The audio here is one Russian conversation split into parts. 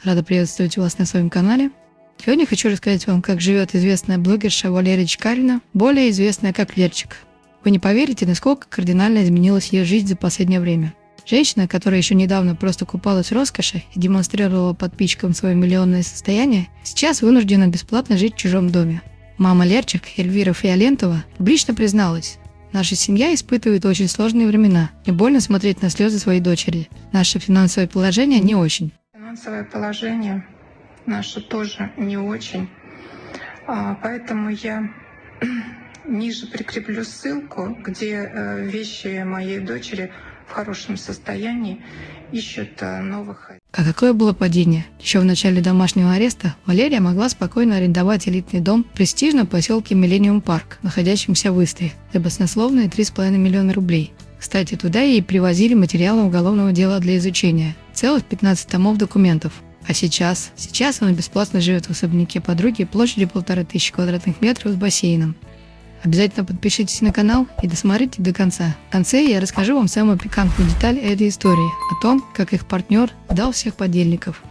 Рада приветствовать вас на своем канале. Сегодня хочу рассказать вам, как живет известная блогерша Валерия Чкалина, более известная как Лерчик. Вы не поверите, насколько кардинально изменилась ее жизнь за последнее время. Женщина, которая еще недавно просто купалась в роскоши и демонстрировала подписчикам свое миллионное состояние, сейчас вынуждена бесплатно жить в чужом доме. Мама Лерчик, Эльвира Фиолентова, публично призналась: «Наша семья испытывает очень сложные времена. Мне больно смотреть на слезы своей дочери. Наше финансовое положение не очень». Финансовое положение наше тоже не очень, поэтому я ниже прикреплю ссылку, где вещи моей дочери в хорошем состоянии ищут новых. А какое было падение? Еще в начале домашнего ареста Валерия могла спокойно арендовать элитный дом в престижном поселке Миллениум Парк, находящемся в Истре, за баснословные 3,5 миллиона рублей. Кстати, туда ей привозили материалы уголовного дела для изучения, целых 15 томов документов. А сейчас она бесплатно живет в особняке подруги площадью 1500 квадратных метров с бассейном. Обязательно подпишитесь на канал и досмотрите до конца. В конце я расскажу вам самую пикантную деталь этой истории, о том, как их партнер сдал всех подельников.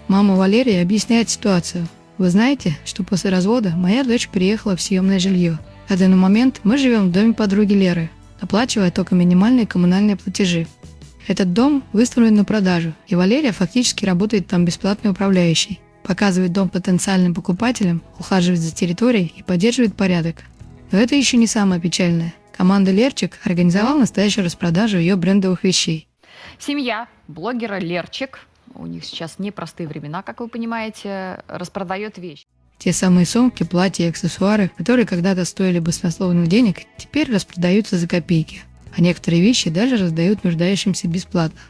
Мама Валерии объясняет ситуацию. Вы знаете, что после развода моя дочь переехала в съемное жилье. На данный момент мы живем в доме подруги Леры, оплачивая только минимальные коммунальные платежи. Этот дом выставлен на продажу, и Валерия фактически работает там бесплатной управляющей, показывает дом потенциальным покупателям, ухаживает за территорией и поддерживает порядок. Но это еще не самое печальное. Команда Лерчик организовала настоящую распродажу ее брендовых вещей. Семья блогера Лерчик, у них сейчас непростые времена, как вы понимаете, распродает вещи. Те самые сумки, платья и аксессуары, которые когда-то стоили баснословных денег, теперь распродаются за копейки. А некоторые вещи даже раздают нуждающимся бесплатно.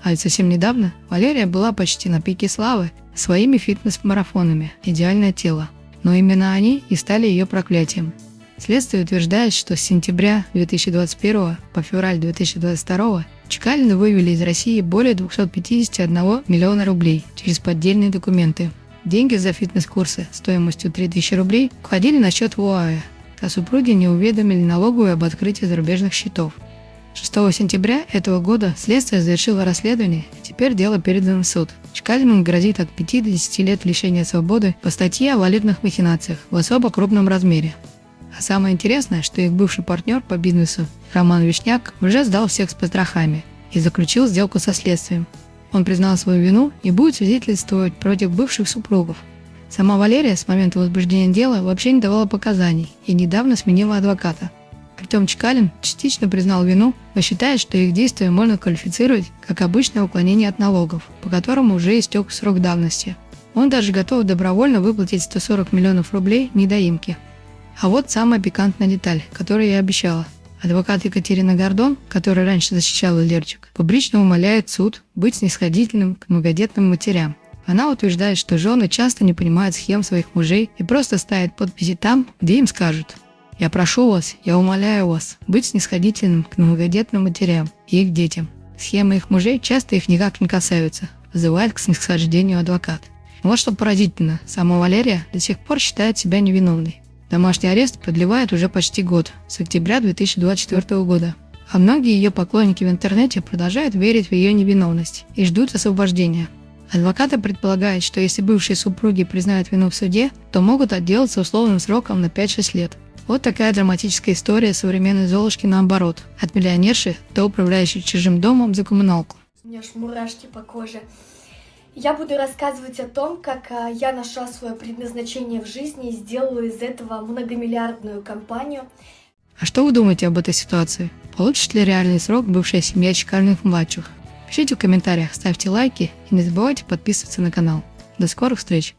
А ведь совсем недавно Валерия была почти на пике славы своими фитнес-марафонами «Идеальное тело». Но именно они и стали ее проклятием. Следствие утверждает, что с сентября 2021 по февраль 2022 Чкалины вывели из России более 251 миллиона рублей через поддельные документы. Деньги за фитнес-курсы стоимостью 3000 рублей уходили на счет в ОАЭ, а супруги не уведомили налоговую об открытии зарубежных счетов. 6 сентября этого года следствие завершило расследование, и теперь дело передано в суд. Чкалинам грозит от 5 до 10 лет лишения свободы по статье о валютных махинациях в особо крупном размере. А самое интересное, что их бывший партнер по бизнесу Роман Вишняк уже сдал всех с потрохами и заключил сделку со следствием. Он признал свою вину и будет свидетельствовать против бывших супругов. Сама Валерия с момента возбуждения дела вообще не давала показаний и недавно сменила адвоката. Артем Чкалин частично признал вину, но считает, что их действия можно квалифицировать как обычное уклонение от налогов, по которому уже истек срок давности. Он даже готов добровольно выплатить 140 миллионов рублей недоимки. А вот самая пикантная деталь, которую я обещала. Адвокат Екатерина Гордон, которая раньше защищала Лерчик, публично умоляет суд быть снисходительным к многодетным матерям. Она утверждает, что жены часто не понимают схем своих мужей и просто ставят подписи там, где им скажут: «Я прошу вас, я умоляю вас быть снисходительным к многодетным матерям и их детям. Схемы их мужей часто их никак не касаются», вызывает к снисхождению адвокат. Вот что поразительно, сама Валерия до сих пор считает себя невиновной. Домашний арест продлевает уже почти год, с октября 2024 года. А многие ее поклонники в интернете продолжают верить в ее невиновность и ждут освобождения. Адвокаты предполагают, что если бывшие супруги признают вину в суде, то могут отделаться условным сроком на 5-6 лет. Вот такая драматическая история современной Золушки наоборот. От миллионерши до управляющей чужим домом за коммуналку. У меня аж мурашки по коже. Я буду рассказывать о том, как я нашла свое предназначение в жизни и сделала из этого многомиллиардную компанию. А что вы думаете об этой ситуации? Получит ли реальный срок бывшая семья Чкалиных-младших? Пишите в комментариях, ставьте лайки и не забывайте подписываться на канал. До скорых встреч!